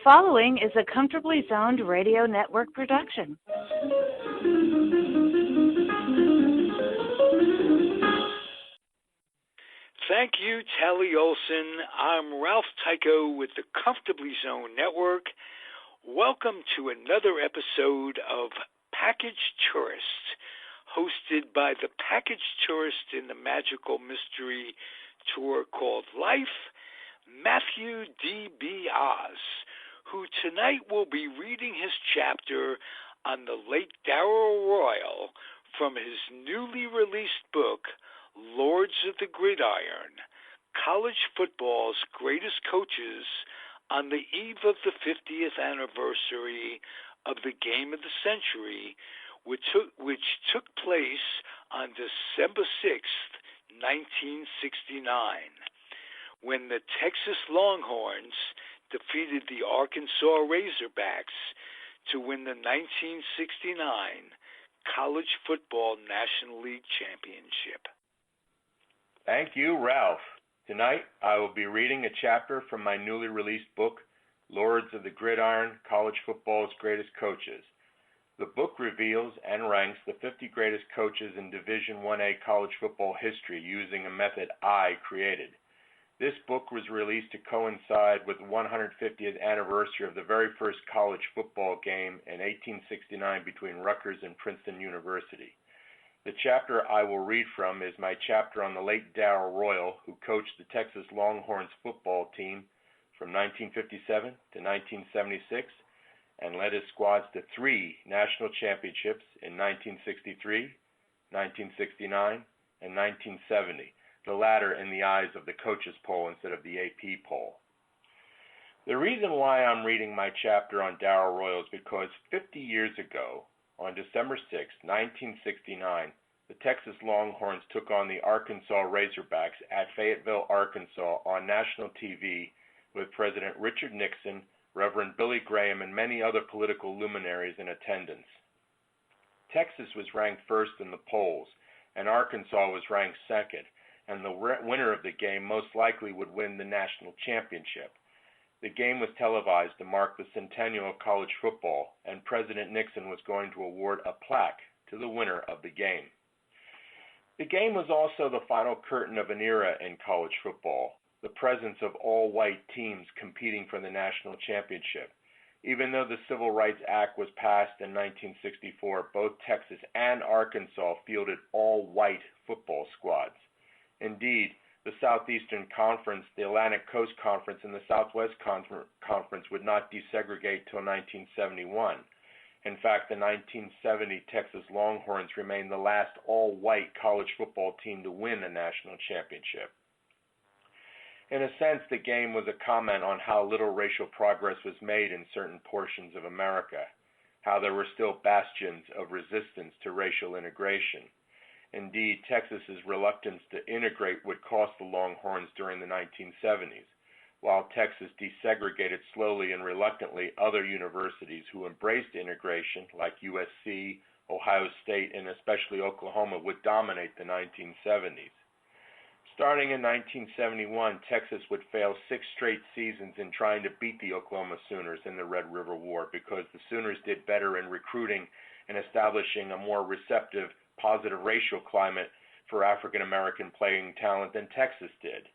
following is a Comfortably Zoned Radio Network production. Thank you, Tally Olson. I'm Ralph Tycho with the Comfortably Zoned Network. Welcome to another episode of Package Tourist, hosted by the Package Tourist in the magical mystery tour called Life, Matthew DiBiase, who tonight will be reading his chapter on the late Darrell Royal from his newly released book, Lords of the Gridiron, College Football's Greatest Coaches on the eve of the 50th anniversary of the Game of the Century, which took place on December 6th, 1969, when the Texas Longhorns defeated the Arkansas Razorbacks to win the 1969 College Football National League Championship. Thank you, Ralph. Tonight, I will be reading a chapter from my newly released book, Lords of the Gridiron, College Football's Greatest Coaches. The book reveals and ranks the 50 greatest coaches in Division I-A college football history using a method I created. This book was released to coincide with the 150th anniversary of the very first college football game in 1869 between Rutgers and Princeton University. The chapter I will read from is my chapter on the late Darrell Royal, who coached the Texas Longhorns football team from 1957 to 1976 and led his squads to 3 national championships in 1963, 1969, and 1970. The latter in the eyes of the coaches poll instead of the AP poll. The reason why I'm reading my chapter on Darrell Royal is because 50 years ago, on December 6, 1969, the Texas Longhorns took on the Arkansas Razorbacks at Fayetteville, Arkansas on national TV with President Richard Nixon, Reverend Billy Graham, and many other political luminaries in attendance. Texas was ranked first in the polls, and Arkansas was ranked second, and the winner of the game most likely would win the national championship. The game was televised to mark the centennial of college football, and President Nixon was going to award a plaque to the winner of the game. The game was also the final curtain of an era in college football, the presence of all-white teams competing for the national championship. Even though the Civil Rights Act was passed in 1964, both Texas and Arkansas fielded all-white football squads. Indeed, the Southeastern Conference, the Atlantic Coast Conference, and the Southwest Conference would not desegregate till 1971. In fact, the 1970 Texas Longhorns remained the last all-white college football team to win a national championship. In a sense, the game was a comment on how little racial progress was made in certain portions of America, how there were still bastions of resistance to racial integration. Indeed, Texas's reluctance to integrate would cost the Longhorns during the 1970s, while Texas desegregated slowly and reluctantly other universities who embraced integration, like USC, Ohio State, and especially Oklahoma, would dominate the 1970s. Starting in 1971, Texas would fail 6 straight seasons in trying to beat the Oklahoma Sooners in the Red River War because the Sooners did better in recruiting and establishing a more receptive, positive racial climate for African American playing talent than Texas did.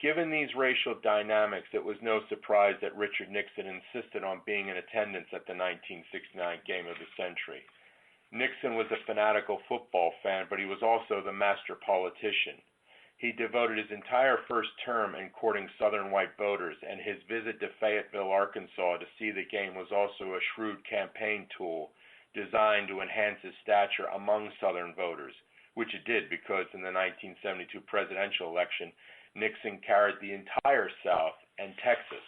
Given these racial dynamics, it was no surprise that Richard Nixon insisted on being in attendance at the 1969 Game of the Century. Nixon was a fanatical football fan, but he was also the master politician. He devoted his entire first term in courting Southern white voters, and his visit to Fayetteville, Arkansas to see the game was also a shrewd campaign tool designed to enhance his stature among Southern voters, which it did because in the 1972 presidential election, Nixon carried the entire South and Texas.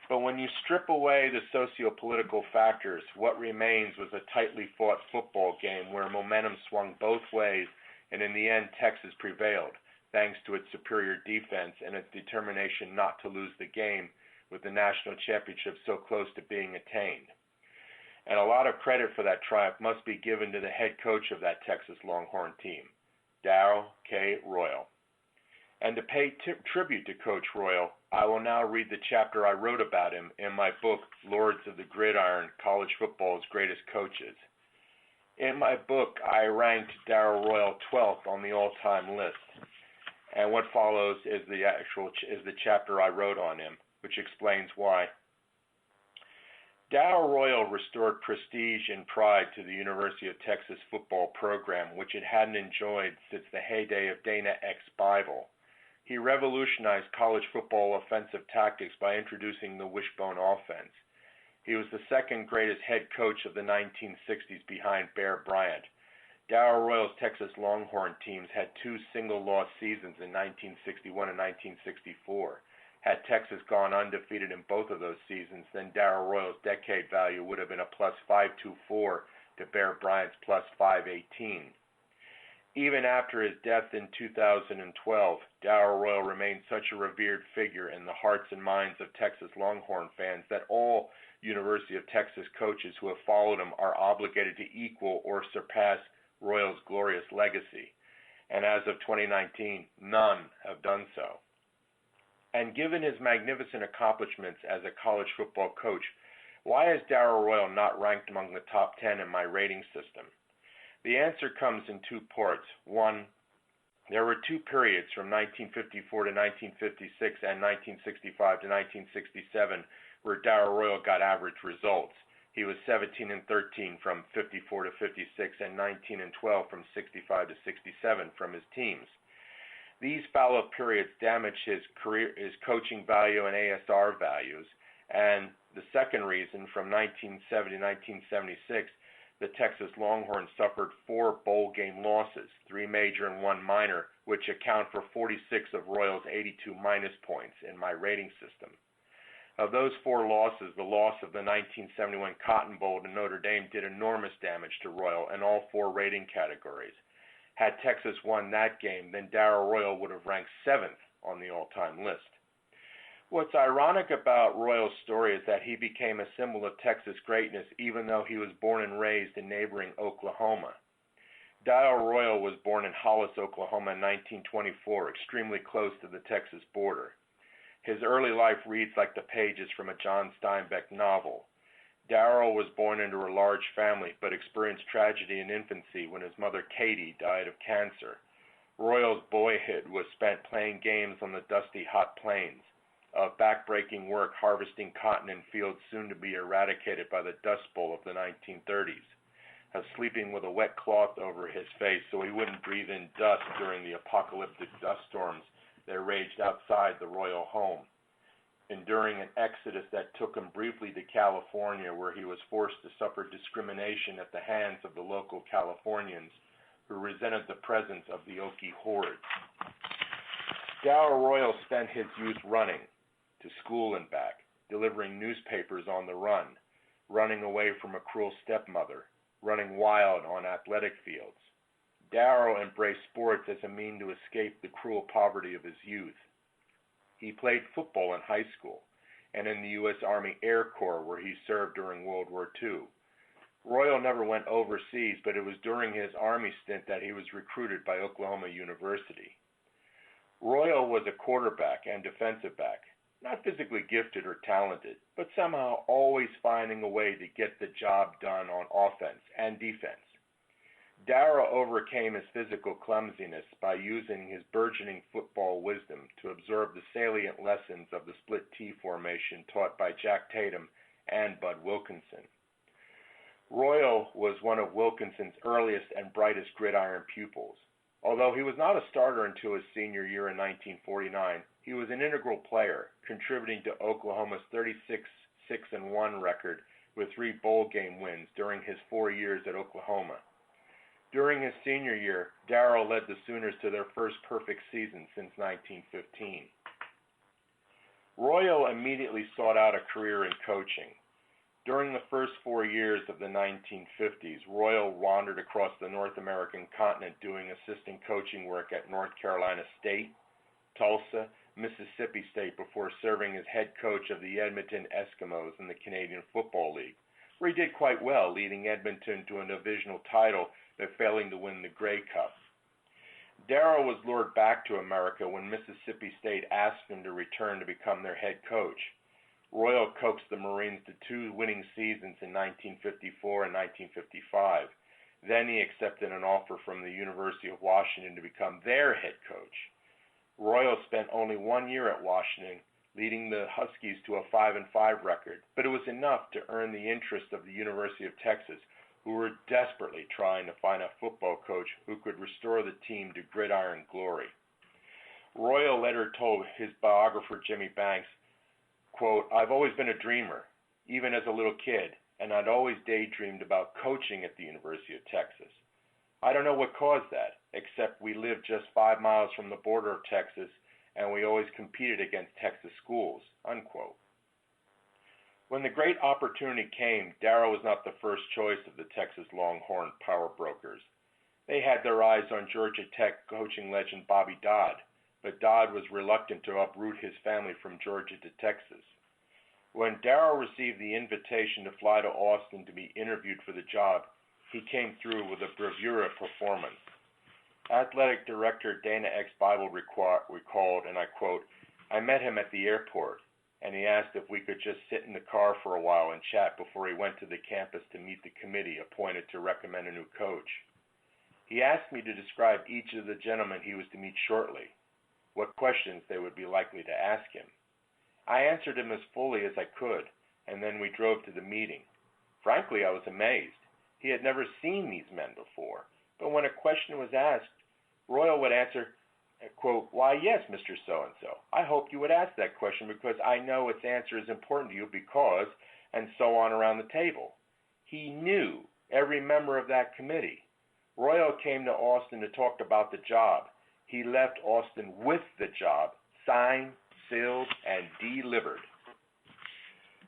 But when you strip away the socio-political factors, what remains was a tightly fought football game where momentum swung both ways, and in the end, Texas prevailed, thanks to its superior defense and its determination not to lose the game, with the national championship so close to being attained. And a lot of credit for that triumph must be given to the head coach of that Texas Longhorn team, Darrell K. Royal. And to pay tribute to Coach Royal, I will now read the chapter I wrote about him in my book, Lords of the Gridiron, College Football's Greatest Coaches. In my book, I ranked Darrell Royal 12th on the all-time list, and what follows is the chapter I wrote on him, which explains why. Darrell Royal restored prestige and pride to the University of Texas football program, which it hadn't enjoyed since the heyday of Dana X. Bible. He revolutionized college football offensive tactics by introducing the wishbone offense. He was the second greatest head coach of the 1960s behind Bear Bryant. Darrell Royal's Texas Longhorn teams had two single-loss seasons in 1961 and 1964. Had Texas gone undefeated in both of those seasons, then Darrell Royal's decade value would have been a plus 524 to Bear Bryant's plus 518. Even after his death in 2012, Darrell Royal remained such a revered figure in the hearts and minds of Texas Longhorn fans that all University of Texas coaches who have followed him are obligated to equal or surpass Royal's glorious legacy. And as of 2019, none have done so. And given his magnificent accomplishments as a college football coach, why is Darrell Royal not ranked among the top 10 in my rating system? The answer comes in two parts. One, there were two periods from 1954 to 1956 and 1965 to 1967 where Darrell Royal got average results. He was 17 and 13 from 54 to 56 and 19 and 12 from 65 to 67 from his teams. These fallow periods damaged his coaching value and ASR values. And the second reason, from 1970 to 1976, the Texas Longhorns suffered 4 bowl game losses, 3 major and 1 minor, which account for 46 of Royal's 82 minus points in my rating system. Of those 4 losses, the loss of the 1971 Cotton Bowl to Notre Dame did enormous damage to Royal in all 4 rating categories. Had Texas won that game, then Darrell Royal would have ranked 7th on the all-time list. What's ironic about Royal's story is that he became a symbol of Texas greatness even though he was born and raised in neighboring Oklahoma. Darrell Royal was born in Hollis, Oklahoma in 1924, extremely close to the Texas border. His early life reads like the pages from a John Steinbeck novel. Darrell was born into a large family, but experienced tragedy in infancy when his mother, Katie, died of cancer. Royal's boyhood was spent playing games on the dusty, hot plains, of backbreaking work harvesting cotton in fields soon to be eradicated by the Dust Bowl of the 1930s, of sleeping with a wet cloth over his face so he wouldn't breathe in dust during the apocalyptic dust storms that raged outside the Royal home, enduring an exodus that took him briefly to California, where he was forced to suffer discrimination at the hands of the local Californians who resented the presence of the Okie hordes. Darrell Royal spent his youth running to school and back, delivering newspapers on the run, running away from a cruel stepmother, running wild on athletic fields. Darrell embraced sports as a means to escape the cruel poverty of his youth. He played football in high school and in the U.S. Army Air Corps, where he served during World War II. Royal never went overseas, but it was during his Army stint that he was recruited by Oklahoma University. Royal was a quarterback and defensive back, not physically gifted or talented, but somehow always finding a way to get the job done on offense and defense. Darrell overcame his physical clumsiness by using his burgeoning football wisdom to absorb the salient lessons of the split T formation taught by Jack Tatum and Bud Wilkinson. Royal was one of Wilkinson's earliest and brightest gridiron pupils. Although he was not a starter until his senior year in 1949, he was an integral player, contributing to Oklahoma's 36-6-1 record with 3 bowl game wins during his 4 years at Oklahoma. During his senior year, Darrell led the Sooners to their first perfect season since 1915. Royal immediately sought out a career in coaching. During the first 4 years of the 1950s, Royal wandered across the North American continent doing assistant coaching work at North Carolina State, Tulsa, Mississippi State before serving as head coach of the Edmonton Eskimos in the Canadian Football League, where he did quite well, leading Edmonton to a divisional title but failing to win the Grey Cup. Darrell was lured back to America when Mississippi State asked him to return to become their head coach. Royal coaxed the Marines to 2 winning seasons in 1954 and 1955. Then he accepted an offer from the University of Washington to become their head coach. Royal spent only 1 year at Washington, leading the Huskies to a 5-5 record, but it was enough to earn the interest of the University of Texas, who were desperately trying to find a football coach who could restore the team to gridiron glory. Royal later told his biographer Jimmy Banks, quote, "I've always been a dreamer, even as a little kid, and I'd always daydreamed about coaching at the University of Texas. I don't know what caused that, except we lived just 5 miles from the border of Texas, and we always competed against Texas schools," unquote. When the great opportunity came, Darrell was not the first choice of the Texas Longhorn power brokers. They had their eyes on Georgia Tech coaching legend Bobby Dodd, but Dodd was reluctant to uproot his family from Georgia to Texas. When Darrell received the invitation to fly to Austin to be interviewed for the job, he came through with a bravura performance. Athletic Director Dana X. Bible recalled, and I quote, "I met him at the airport, and he asked if we could just sit in the car for a while and chat before he went to the campus to meet the committee appointed to recommend a new coach. He asked me to describe each of the gentlemen he was to meet shortly, what questions they would be likely to ask him. I answered him as fully as I could, and then we drove to the meeting. Frankly, I was amazed. He had never seen these men before, but when a question was asked, Royal would answer, quote, 'Why, yes, Mr. So-and-so. I hoped you would ask that question because I know its answer is important to you because,' and so on around the table. He knew every member of that committee. Royal came to Austin to talk about the job. He left Austin with the job, signed, sealed, and delivered.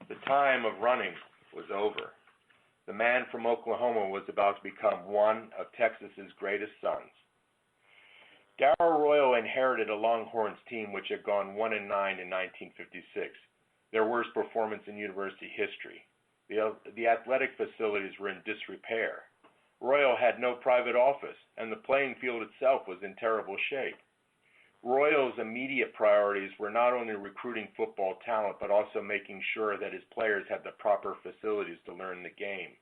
The time of running was over. The man from Oklahoma was about to become one of Texas's greatest sons. Darrell Royal inherited a Longhorns team which had gone 1-9 in 1956, their worst performance in university history. The athletic facilities were in disrepair. Royal had no private office, and the playing field itself was in terrible shape. Royal's immediate priorities were not only recruiting football talent, but also making sure that his players had the proper facilities to learn the game.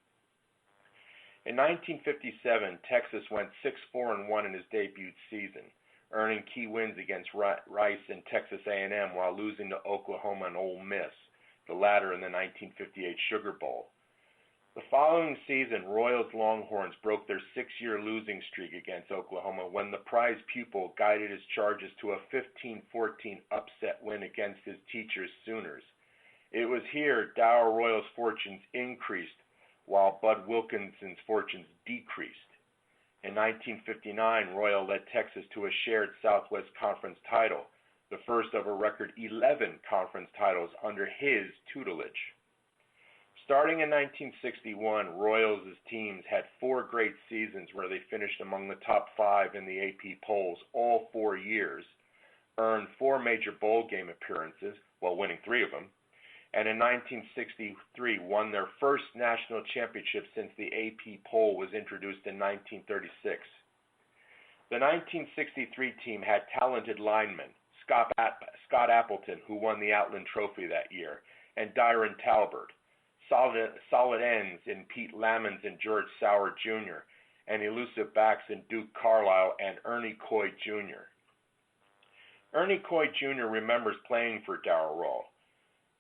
In 1957, Texas went 6-4-1 in his debut season, earning key wins against Rice and Texas A&M while losing to Oklahoma and Ole Miss, the latter in the 1958 Sugar Bowl. The following season, Royal's Longhorns broke their 6-year losing streak against Oklahoma when the prize pupil guided his Chargers to a 15-14 upset win against his teacher's Sooners. It was here Darrell Royal's fortunes increased while Bud Wilkinson's fortunes decreased. In 1959, Royal led Texas to a shared Southwest Conference title, the first of a record 11 conference titles under his tutelage. Starting in 1961, Royals' teams had 4 great seasons where they finished among the top 5 in the AP polls all 4 years, earned 4 major bowl game appearances while winning 3 of them, and in 1963 won their first national championship since the AP poll was introduced in 1936. The 1963 team had talented linemen, Scott Appleton, who won the Outland Trophy that year, and Dyron Talbert, solid ends in Pete Lamons and George Sauer Jr., and elusive backs in Duke Carlisle and Ernie Coy Jr. Ernie Coy Jr. remembers playing for Darrell Royal.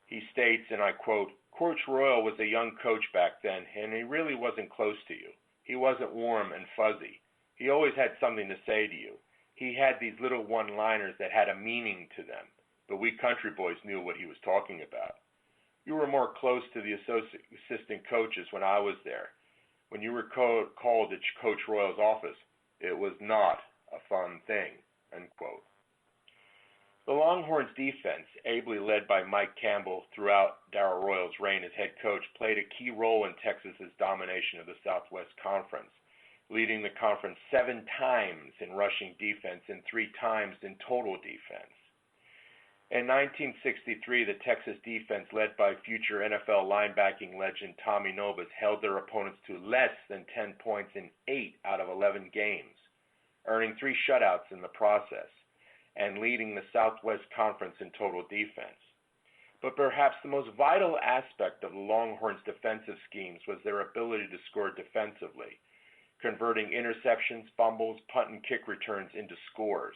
He states, and I quote, "Coach Royal was a young coach back then, and he really wasn't close to you. He wasn't warm and fuzzy. He always had something to say to you. He had these little one-liners that had a meaning to them, but we country boys knew what he was talking about. You were more close to the assistant coaches when I was there. When you were called to Coach Royal's office, it was not a fun thing," unquote. The Longhorns defense, ably led by Mike Campbell throughout Darrell Royal's reign as head coach, played a key role in Texas's domination of the Southwest Conference, leading the conference 7 times in rushing defense and 3 times in total defense. In 1963, the Texas defense, led by future NFL linebacking legend Tommy Novas, held their opponents to less than 10 points in 8 out of 11 games. earning 3 shutouts in the process, and leading the Southwest Conference in total defense. But perhaps the most vital aspect of the Longhorns' defensive schemes was their ability to score defensively, converting interceptions, fumbles, punt, and kick returns into scores.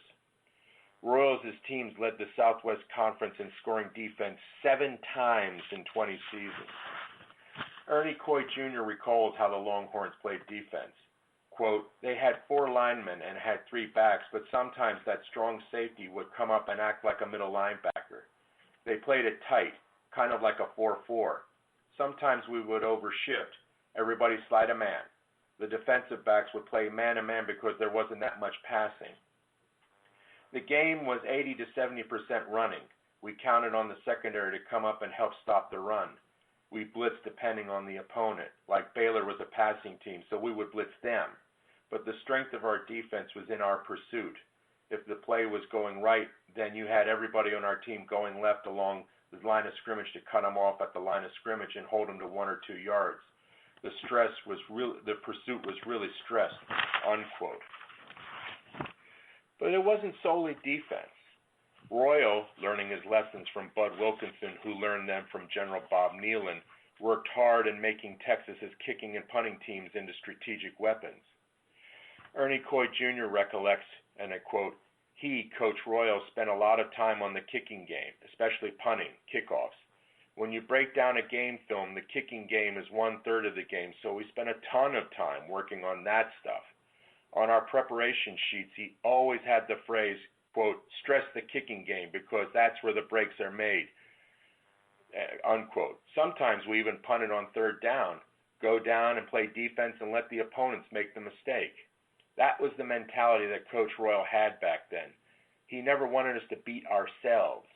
Royals' teams led the Southwest Conference in scoring defense 7 times in 20 seasons. Ernie Coy Jr. recalls how the Longhorns played defense. Quote, they had 4 linemen and had 3 backs, but sometimes that strong safety would come up and act like a middle linebacker. They played it tight, kind of like a 4-4. Sometimes we would overshift. Everybody slide a man. The defensive backs would play man-to-man because there wasn't that much passing. The game was 80 to 70% running. We counted on the secondary to come up and help stop the run. We blitzed depending on the opponent. Like Baylor was a passing team, so we would blitz them. But the strength of our defense was in our pursuit. If the play was going right, then you had everybody on our team going left along the line of scrimmage to cut them off at the line of scrimmage and hold them to 1 or 2 yards. The pursuit was really stressed, unquote. But it wasn't solely defense. Royal, learning his lessons from Bud Wilkinson, who learned them from General Bob Nealon, worked hard in making Texas's kicking and punting teams into strategic weapons. Ernie Coy Jr. recollects, and I quote, he, Coach Royal, spent a lot of time on the kicking game, especially punting, kickoffs. When you break down a game film, the kicking game is 1/3 of the game, so we spent a ton of time working on that stuff. On our preparation sheets, he always had the phrase, quote, stress the kicking game because that's where the breaks are made, unquote. Sometimes we even punted on 3rd down, go down and play defense and let the opponents make the mistake. That was the mentality that Coach Royal had back then. He never wanted us to beat ourselves.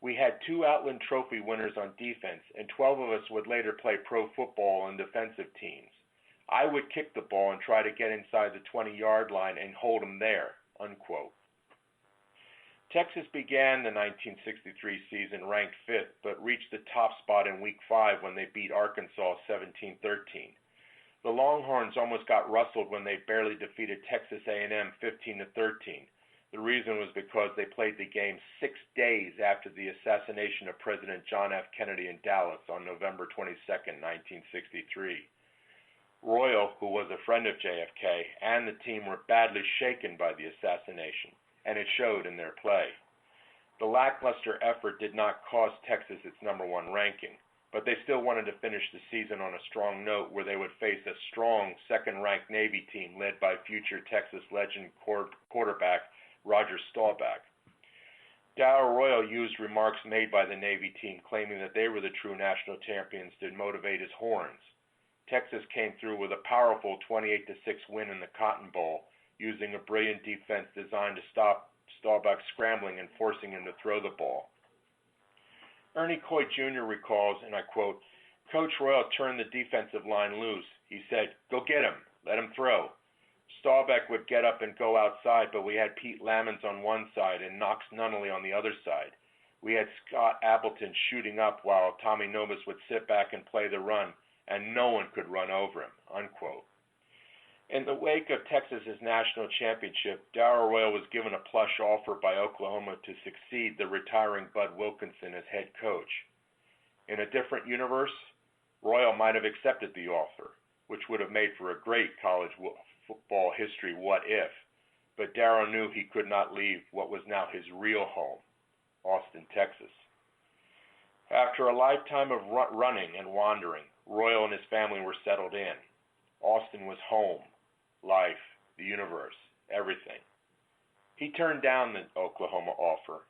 We had 2 Outland Trophy winners on defense, and 12 of us would later play pro football on defensive teams. I would kick the ball and try to get inside the 20-yard line and hold them there, unquote. Texas began the 1963 season ranked 5th, but reached the top spot in Week 5 when they beat Arkansas 17-13. The Longhorns almost got rustled when they barely defeated Texas A&M 15-13. The reason was because they played the game 6 days after the assassination of President John F. Kennedy in Dallas on November 22, 1963. Royal, who was a friend of JFK, and the team were badly shaken by the assassination, and it showed in their play. The lackluster effort did not cost Texas its number 1 ranking, but they still wanted to finish the season on a strong note where they would face a strong second-ranked Navy team led by future Texas legend quarterback Roger Staubach. Darrell Royal used remarks made by the Navy team claiming that they were the true national champions to motivate his horns. Texas came through with a powerful 28-6 win in the Cotton Bowl, using a brilliant defense designed to stop Staubach scrambling and forcing him to throw the ball. Ernie Coy Jr. recalls, and I quote, Coach Royal turned the defensive line loose. He said, go get him, let him throw. Staubach would get up and go outside, but we had Pete Lamons on one side and Knox Nunnally on the other side. We had Scott Appleton shooting up while Tommy Nobis would sit back and play the run, and no one could run over him, unquote. In the wake of Texas's national championship, Darrell Royal was given a plush offer by Oklahoma to succeed the retiring Bud Wilkinson as head coach. In a different universe, Royal might have accepted the offer, which would have made for a great college football history what if, but Darrell knew he could not leave what was now his real home, Austin, Texas. After a lifetime of running and wandering, Royal and his family were settled in. Austin was home, life, the universe, everything. He turned down the Oklahoma offer.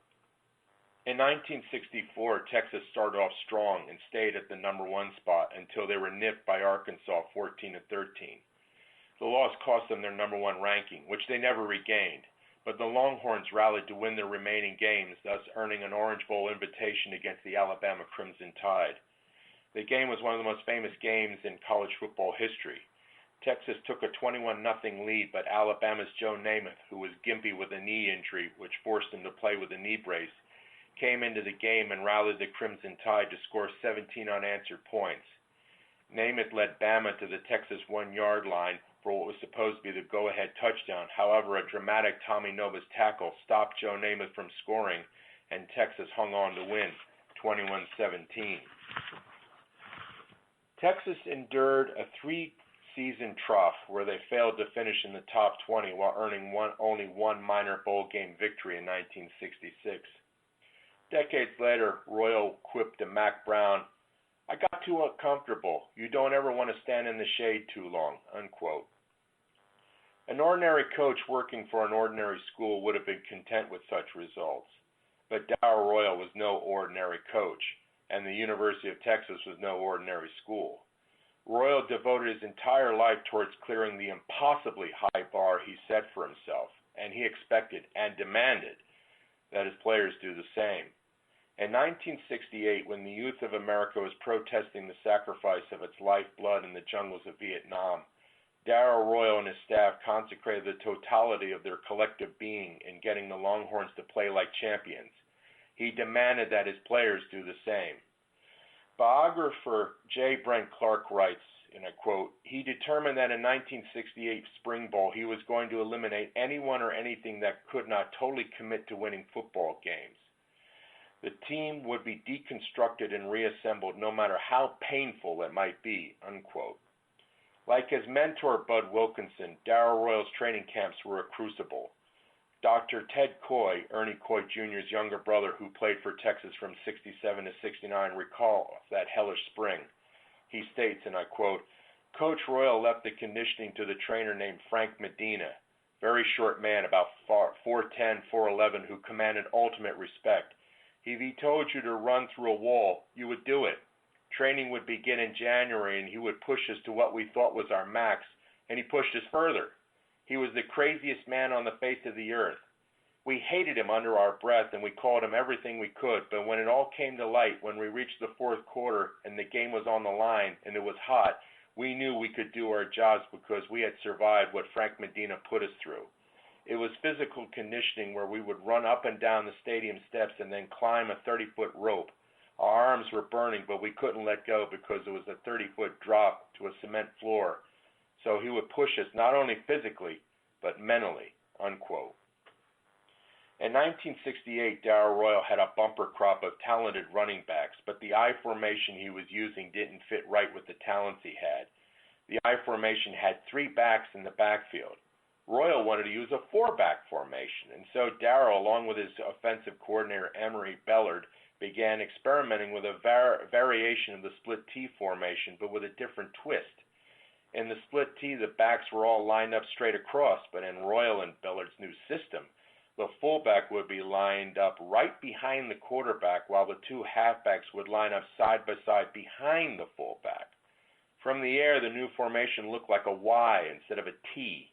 In 1964, Texas started off strong and stayed at the number 1 spot until they were nipped by Arkansas 14-13. The loss cost them their number 1 ranking, which they never regained, but the Longhorns rallied to win their remaining games, thus earning an Orange Bowl invitation against the Alabama Crimson Tide. The game was one of the most famous games in college football history. Texas took a 21-0 lead, but Alabama's Joe Namath, who was gimpy with a knee injury, which forced him to play with a knee brace, came into the game and rallied the Crimson Tide to score 17 unanswered points. Namath led Bama to the Texas 1-yard line for what was supposed to be the go-ahead touchdown. However, a dramatic Tommy Novas tackle stopped Joe Namath from scoring, and Texas hung on to win 21-17. Texas endured a 3-season trough where they failed to finish in the top 20 while earning only one minor bowl game victory in 1966. Decades later, Royal quipped to Mac Brown, "I got too uncomfortable. You don't ever want to stand in the shade too long," unquote. An ordinary coach working for an ordinary school would have been content with such results. But Darrell Royal was no ordinary coach, and the University of Texas was no ordinary school. Royal devoted his entire life towards clearing the impossibly high bar he set for himself, and he expected and demanded that his players do the same. In 1968, when the youth of America was protesting the sacrifice of its lifeblood in the jungles of Vietnam, Darrell Royal and his staff consecrated the totality of their collective being in getting the Longhorns to play like champions. He demanded that his players do the same. Biographer J. Brent Clark writes, and I quote, "He determined that in 1968 Spring Ball he was going to eliminate anyone or anything that could not totally commit to winning football games. The team would be deconstructed and reassembled no matter how painful it might be," unquote. Like his mentor Bud Wilkinson, Darrell Royal's training camps were a crucible. Dr. Ted Coy, Ernie Coy Jr.'s younger brother who played for Texas from 67 to 69, recalls that hellish spring. He states, and I quote, "Coach Royal left the conditioning to the trainer named Frank Medina, very short man, about 4'10", 4'11", who commanded ultimate respect. If he told you to run through a wall, you would do it. Training would begin in January, and he would push us to what we thought was our max, and he pushed us further. He was the craziest man on the face of the earth. We hated him under our breath, and we called him everything we could, but when it all came to light, when we reached the fourth quarter and the game was on the line and it was hot, we knew we could do our jobs because we had survived what Frank Medina put us through. It was physical conditioning where we would run up and down the stadium steps and then climb a 30-foot rope. Our arms were burning, but we couldn't let go because it was a 30-foot drop to a cement floor. So he would push us not only physically, but mentally," unquote. In 1968, Darrell Royal had a bumper crop of talented running backs, but the I formation he was using didn't fit right with the talents he had. The I formation had 3 backs in the backfield. Royal wanted to use a 4-back formation, and so Darrell, along with his offensive coordinator Emory Bellard, began experimenting with a variation of the split T formation, but with a different twist. In the split T, the backs were all lined up straight across, but in Royal and Bellard's new system, the fullback would be lined up right behind the quarterback, while the 2 halfbacks would line up side by side behind the fullback. From the air, the new formation looked like a Y instead of a T,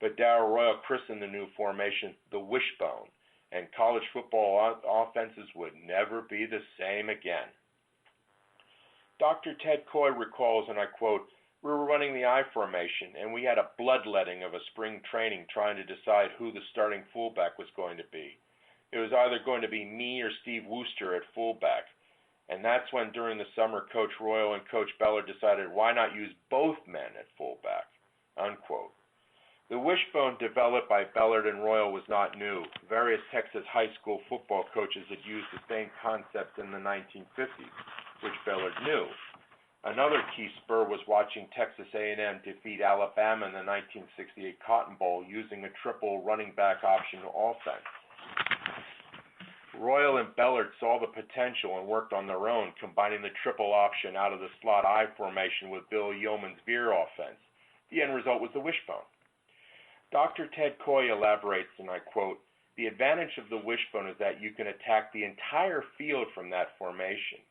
but Darrell Royal christened the new formation the wishbone, and college football offenses would never be the same again. Dr. Ted Coy recalls, and I quote, "We were running the I formation, and we had a bloodletting of a spring training trying to decide who the starting fullback was going to be. It was either going to be me or Steve Wooster at fullback, and that's when during the summer Coach Royal and Coach Bellard decided why not use both men at fullback," unquote. The wishbone developed by Bellard and Royal was not new. Various Texas high school football coaches had used the same concept in the 1950s, which Bellard knew. Another key spur was watching Texas A&M defeat Alabama in the 1968 Cotton Bowl using a triple running back option offense. Royal and Bellard saw the potential and worked on their own, combining the triple option out of the slot I formation with Bill Yeoman's veer offense. The end result was the wishbone. Dr. Ted Coy elaborates, and I quote, "The advantage of the wishbone is that you can attack the entire field from that formation.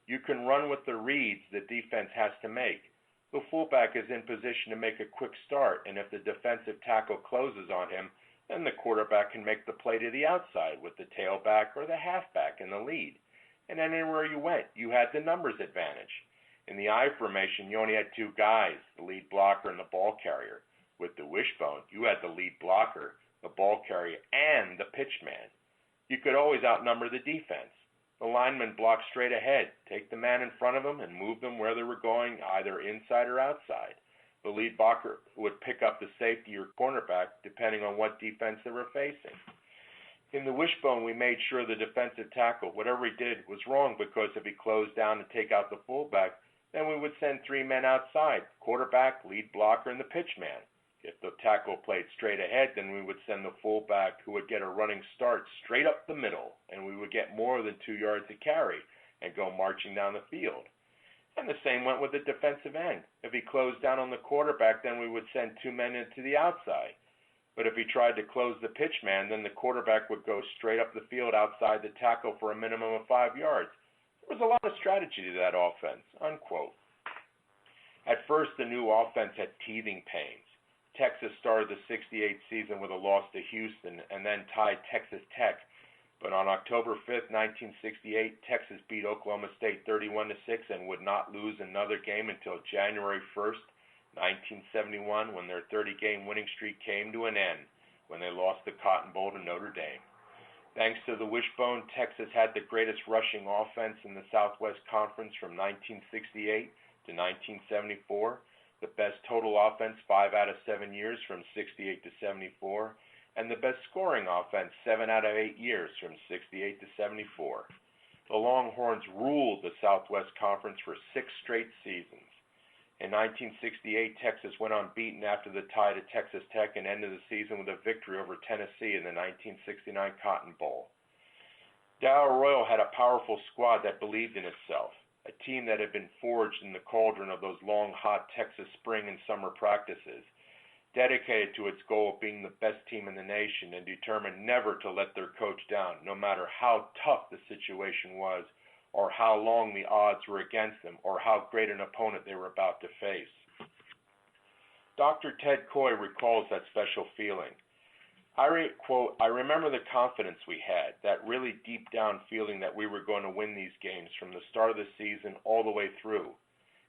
You can run with the reads the defense has to make. The fullback is in position to make a quick start, and if the defensive tackle closes on him, then the quarterback can make the play to the outside with the tailback or the halfback in the lead. And anywhere you went, you had the numbers advantage. In the I formation, you only had 2 guys, the lead blocker and the ball carrier. With the wishbone, you had the lead blocker, the ball carrier, and the pitch man. You could always outnumber the defense. The linemen blocked straight ahead, take the man in front of them, and move them where they were going, either inside or outside. The lead blocker would pick up the safety or cornerback, depending on what defense they were facing. In the wishbone, we made sure the defensive tackle, whatever he did, was wrong, because if he closed down to take out the fullback, then we would send 3 men outside, quarterback, lead blocker, and the pitch man. If the tackle played straight ahead, then we would send the fullback, who would get a running start straight up the middle, and we would get more than 2 yards to carry and go marching down the field. And the same went with the defensive end. If he closed down on the quarterback, then we would send 2 men into the outside. But if he tried to close the pitch man, then the quarterback would go straight up the field outside the tackle for a minimum of 5 yards. There was a lot of strategy to that offense, unquote. At first, the new offense had teething pains. Texas started the 68 season with a loss to Houston and then tied Texas Tech. But on October 5th, 1968, Texas beat Oklahoma State 31-6 and would not lose another game until January 1st, 1971, when their 30-game winning streak came to an end, when they lost the Cotton Bowl to Notre Dame. Thanks to the wishbone, Texas had the greatest rushing offense in the Southwest Conference from 1968 to 1974, the best total offense 5 out of 7 years from 68 to 74, and the best scoring offense 7 out of 8 years from 68 to 74. The Longhorns ruled the Southwest Conference for 6 straight seasons. In 1968, Texas went unbeaten after the tie to Texas Tech and ended the season with a victory over Tennessee in the 1969 Cotton Bowl. Darrell Royal had a powerful squad that believed in itself, a team that had been forged in the cauldron of those long, hot Texas spring and summer practices, dedicated to its goal of being the best team in the nation and determined never to let their coach down, no matter how tough the situation was, or how long the odds were against them, or how great an opponent they were about to face. Dr. Ted Coy recalls that special feeling. Quote, I remember the confidence we had, that really deep down feeling that we were going to win these games from the start of the season all the way through.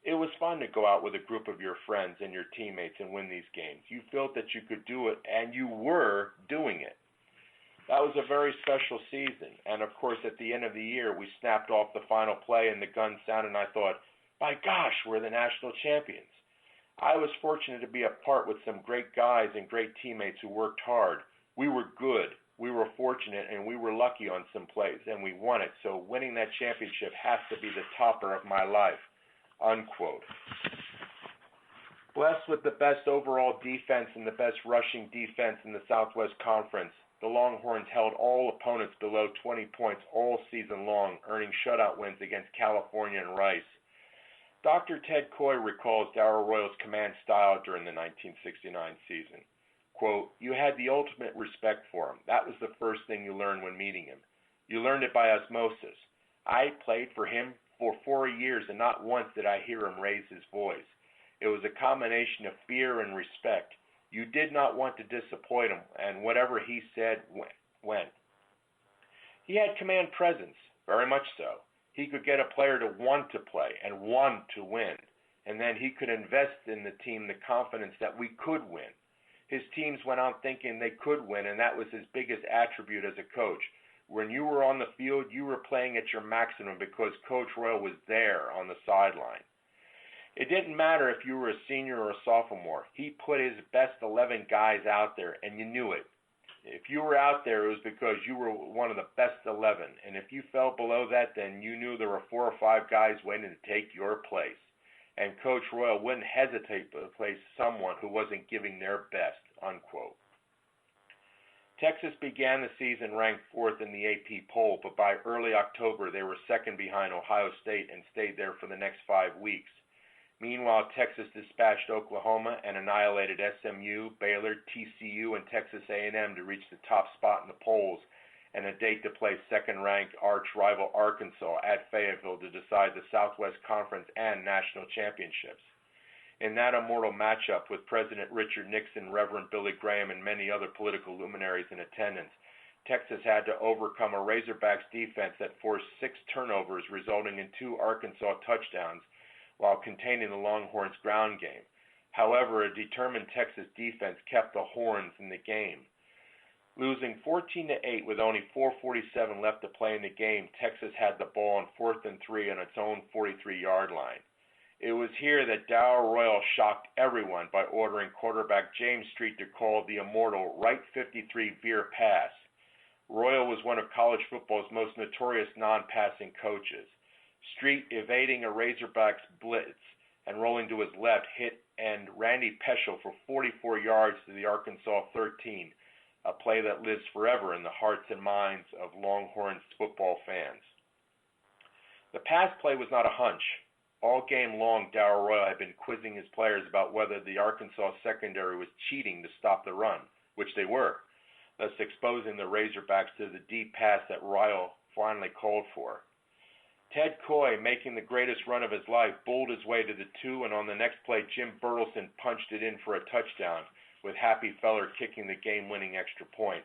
It was fun to go out with a group of your friends and your teammates and win these games. You felt that you could do it, and you were doing it. That was a very special season, and of course at the end of the year we snapped off the final play and the gun sounded, and I thought, by gosh, we're the national champions. I was fortunate to be a part with some great guys and great teammates who worked hard. We were good, we were fortunate, and we were lucky on some plays, and we won it, so winning that championship has to be the topper of my life, unquote. Blessed with the best overall defense and the best rushing defense in the Southwest Conference, the Longhorns held all opponents below 20 points all season long, earning shutout wins against California and Rice. Dr. Ted Coy recalls Darrell Royal's command style during the 1969 season. Quote, you had the ultimate respect for him. That was the first thing you learned when meeting him. You learned it by osmosis. I played for him for 4 years, and not once did I hear him raise his voice. It was a combination of fear and respect. You did not want to disappoint him, and whatever he said went. He had command presence, very much so. He could get a player to want to play and want to win, and then he could invest in the team the confidence that we could win. His teams went on thinking they could win, and that was his biggest attribute as a coach. When you were on the field, you were playing at your maximum because Coach Royal was there on the sideline. It didn't matter if you were a senior or a sophomore. He put his best 11 guys out there, and you knew it. If you were out there, it was because you were one of the best 11. And if you fell below that, then you knew there were 4 or 5 guys waiting to take your place. And Coach Royal wouldn't hesitate to place someone who wasn't giving their best, unquote. Texas began the season ranked 4th in the AP poll, but by early October, they were second behind Ohio State and stayed there for the next 5 weeks. Meanwhile, Texas dispatched Oklahoma and annihilated SMU, Baylor, TCU, and Texas A&M to reach the top spot in the polls and a date to play second-ranked arch-rival Arkansas at Fayetteville to decide the Southwest Conference and national championships. In that immortal matchup with President Richard Nixon, Reverend Billy Graham, and many other political luminaries in attendance, Texas had to overcome a Razorbacks defense that forced 6 turnovers, resulting in 2 Arkansas touchdowns, while containing the Longhorns' ground game. However, a determined Texas defense kept the Horns in the game. Losing 14-8 with only 4:47 left to play in the game, Texas had the ball on 4th and 3 on its own 43-yard line. It was here that Darrell Royal shocked everyone by ordering quarterback James Street to call the immortal right 53 veer pass. Royal was one of college football's most notorious non-passing coaches. Street, evading a Razorbacks blitz and rolling to his left, hit and Randy Peschel for 44 yards to the Arkansas 13, a play that lives forever in the hearts and minds of Longhorns football fans. The pass play was not a hunch. All game long, Darrell Royal had been quizzing his players about whether the Arkansas secondary was cheating to stop the run, which they were, thus exposing the Razorbacks to the deep pass that Royal finally called for. Ted Coy, making the greatest run of his life, bowled his way to the 2, and on the next play, Jim Bertelsen punched it in for a touchdown, with Happy Feller kicking the game-winning extra point.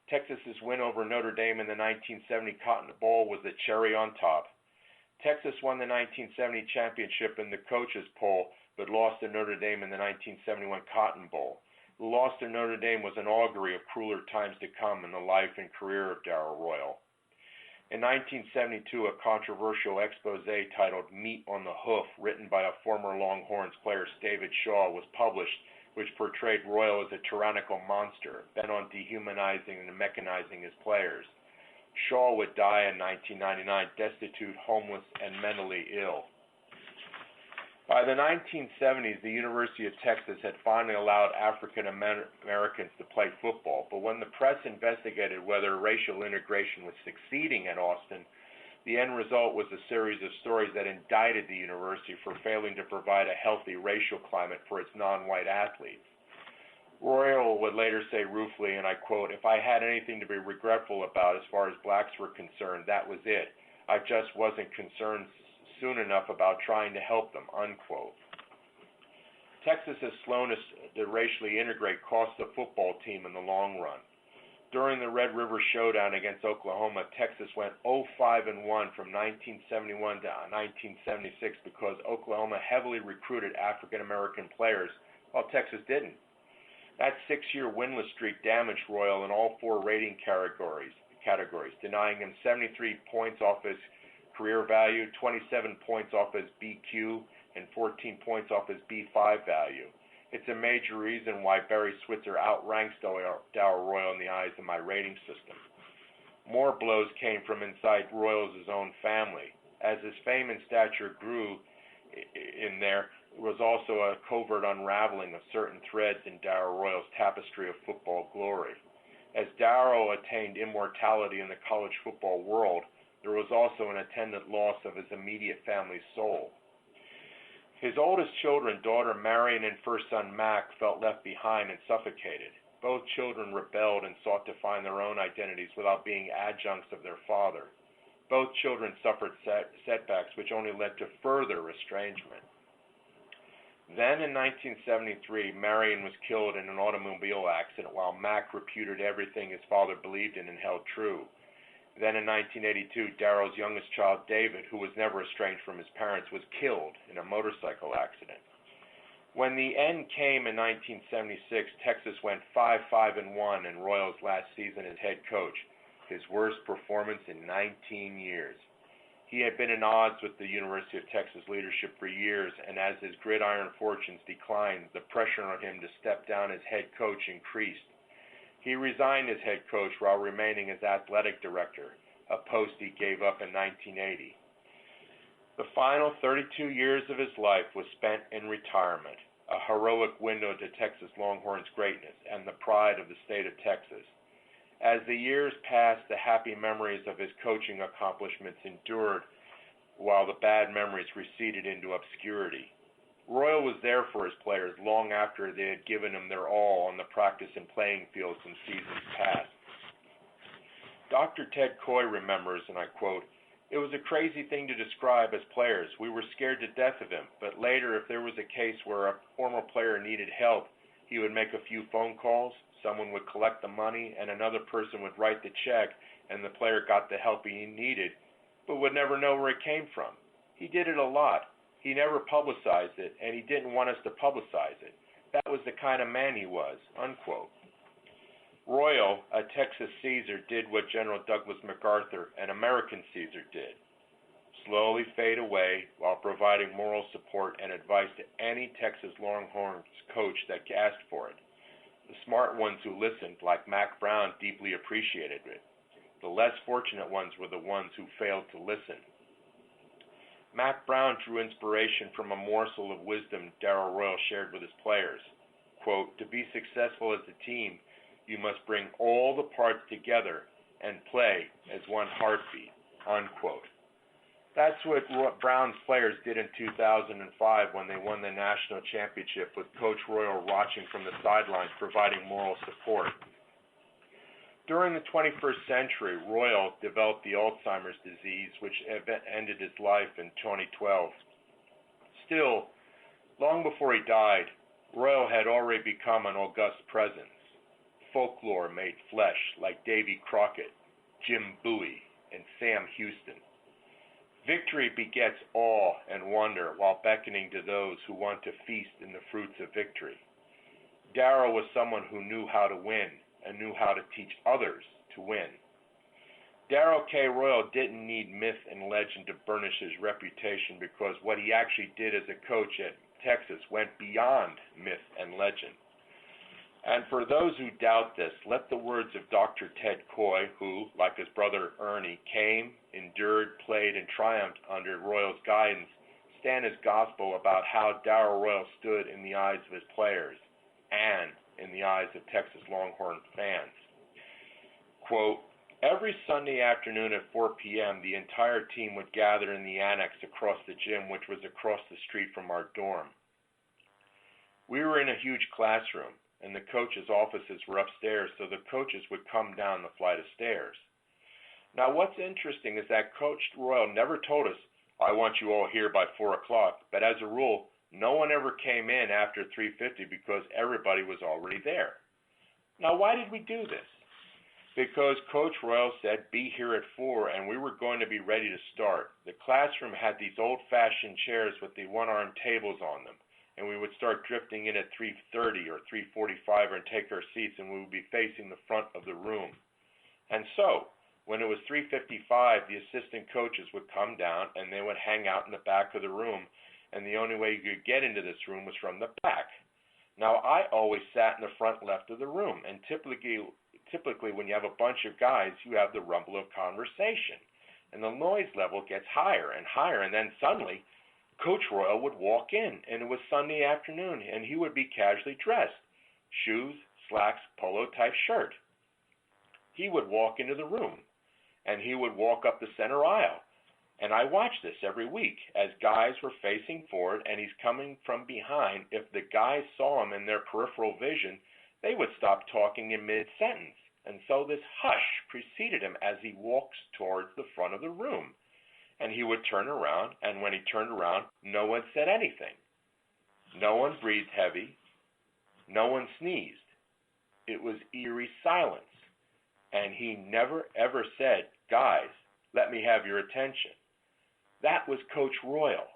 Texas's win over Notre Dame in the 1970 Cotton Bowl was the cherry on top. Texas won the 1970 championship in the coaches' poll, but lost to Notre Dame in the 1971 Cotton Bowl. The loss to Notre Dame was an augury of crueler times to come in the life and career of Darrell Royal. In 1972, a controversial expose titled Meat on the Hoof, written by a former Longhorns player, David Shaw, was published, which portrayed Royal as a tyrannical monster, bent on dehumanizing and mechanizing his players. Shaw would die in 1999, destitute, homeless, and mentally ill. By the 1970s, the University of Texas had finally allowed African Americans to play football, but when the press investigated whether racial integration was succeeding at Austin, the end result was a series of stories that indicted the university for failing to provide a healthy racial climate for its non-white athletes. Royal would later say ruefully, and I quote, "If I had anything to be regretful about as far as blacks were concerned, that was it. I just wasn't concerned soon enough about trying to help them," unquote. Texas's slowness to racially integrate cost the football team in the long run. During the Red River Showdown against Oklahoma, Texas went 0-5-1 from 1971 to 1976 because Oklahoma heavily recruited African American players, while Texas didn't. That 6-year winless streak damaged Royal in all 4 rating categories, denying him 73 points off his career value, 27 points off his BQ, and 14 points off his B5 value. It's a major reason why Barry Switzer outranks Darrell Royal in the eyes of my rating system. More blows came from inside Royal's own family. As his fame and stature grew in there was also a covert unraveling of certain threads in Darrell Royal's tapestry of football glory. As Darrell attained immortality in the college football world, there was also an attendant loss of his immediate family's soul. His oldest children, daughter Marion and first son Mac, felt left behind and suffocated. Both children rebelled and sought to find their own identities without being adjuncts of their father. Both children suffered setbacks which only led to further estrangement. Then in 1973, Marion was killed in an automobile accident while Mac repudiated everything his father believed in and held true. Then in 1982, Darrell's youngest child, David, who was never estranged from his parents, was killed in a motorcycle accident. When the end came in 1976, Texas went 5-5-1 in Royal's last season as head coach, his worst performance in 19 years. He had been in odds with the University of Texas leadership for years, and as his gridiron fortunes declined, the pressure on him to step down as head coach increased. He resigned as head coach while remaining as athletic director, a post he gave up in 1980. The final 32 years of his life was spent in retirement, a heroic window to Texas Longhorns' greatness and the pride of the state of Texas. As the years passed, the happy memories of his coaching accomplishments endured while the bad memories receded into obscurity. Royal was there for his players long after they had given him their all on the practice and playing fields in seasons past. Dr. Ted Coy remembers, and I quote, "It was a crazy thing to describe as players. We were scared to death of him, but later if there was a case where a former player needed help, he would make a few phone calls, someone would collect the money, and another person would write the check, and the player got the help he needed, but would never know where it came from. He did it a lot. He never publicized it, and he didn't want us to publicize it. That was the kind of man he was," unquote. Royal, a Texas Caesar, did what General Douglas MacArthur, an American Caesar, did. Slowly fade away while providing moral support and advice to any Texas Longhorns coach that asked for it. The smart ones who listened, like Mac Brown, deeply appreciated it. The less fortunate ones were the ones who failed to listen. Mac Brown drew inspiration from a morsel of wisdom Darrell Royal shared with his players. Quote, "To be successful as a team, you must bring all the parts together and play as one heartbeat," unquote. That's what Brown's players did in 2005 when they won the national championship, with Coach Royal watching from the sidelines providing moral support. During the 21st century, Royal developed the Alzheimer's disease, which ended his life in 2012. Still, long before he died, Royal had already become an august presence. Folklore made flesh, like Davy Crockett, Jim Bowie, and Sam Houston. Victory begets awe and wonder while beckoning to those who want to feast in the fruits of victory. Darrell was someone who knew how to win and knew how to teach others to win. Darrell K. Royal didn't need myth and legend to burnish his reputation, because what he actually did as a coach at Texas went beyond myth and legend. And for those who doubt this, let the words of Dr. Ted Coy, who, like his brother Ernie, came, endured, played, and triumphed under Royal's guidance, stand as gospel about how Darrell Royal stood in the eyes of his players and in the eyes of Texas Longhorn fans. Quote, "Every Sunday afternoon at 4 p.m., the entire team would gather in the annex across the gym, which was across the street from our dorm. We were in a huge classroom, and the coaches' offices were upstairs, so the coaches would come down the flight of stairs. Now, what's interesting is that Coach Royal never told us, 'I want you all here by 4 o'clock,' but as a rule, no one ever came in after 3:50 because everybody was already there. Now, why did we do this? Because Coach Royal said, 'Be here at 4,' and we were going to be ready to start. The classroom had these old-fashioned chairs with the one-armed tables on them, and we would start drifting in at 3:30 or 3:45 and take our seats, and we would be facing the front of the room. And so, when it was 3:55, the assistant coaches would come down, and they would hang out in the back of the room, and the only way you could get into this room was from the back. Now, I always sat in the front left of the room, and typically when you have a bunch of guys, you have the rumble of conversation, and the noise level gets higher and higher, and then suddenly, Coach Royal would walk in, and it was Sunday afternoon, and he would be casually dressed, shoes, slacks, polo-type shirt. He would walk into the room, and he would walk up the center aisle. And I watched this every week as guys were facing forward and he's coming from behind. If the guys saw him in their peripheral vision, they would stop talking in mid-sentence. And so this hush preceded him as he walks towards the front of the room. And he would turn around, and when he turned around, no one said anything. No one breathed heavy. No one sneezed. It was eerie silence. And he never ever said, "Guys, let me have your attention." That was Coach Royal.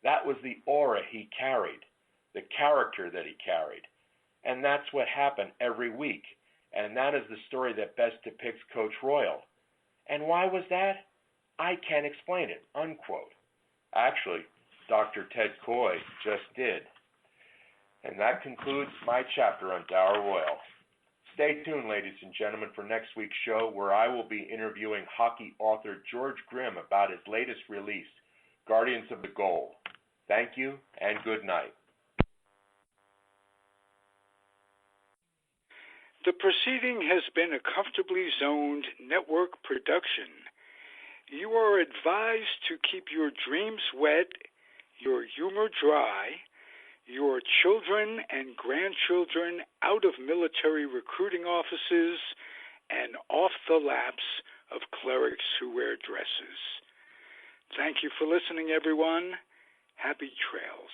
That was the aura he carried, the character that he carried. And that's what happened every week. And that is the story that best depicts Coach Royal. And why was that? I can't explain it, unquote. Actually, Dr. Ted Coy just did. And that concludes my chapter on Darrell Royal. Stay tuned, ladies and gentlemen, for next week's show, where I will be interviewing hockey author George Grimm about his latest release, Guardians of the Goal. Thank you, and good night. The proceeding has been a Comfortably Zoned network production. You are advised to keep your dreams wet, your humor dry, your children and grandchildren out of military recruiting offices and off the laps of clerics who wear dresses. Thank you for listening, everyone. Happy trails.